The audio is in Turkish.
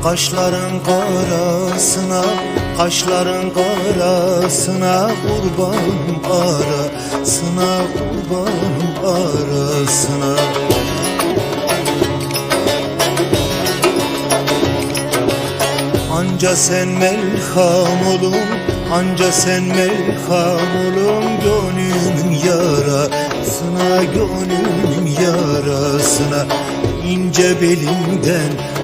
Kaşların karasına, kaşların karasına, kurbanım arasına, kurbanım arasına. Anca sen melham olun, anca sen melham olun, gönlümün yarasına, gönlümün yarasına. İnce belinden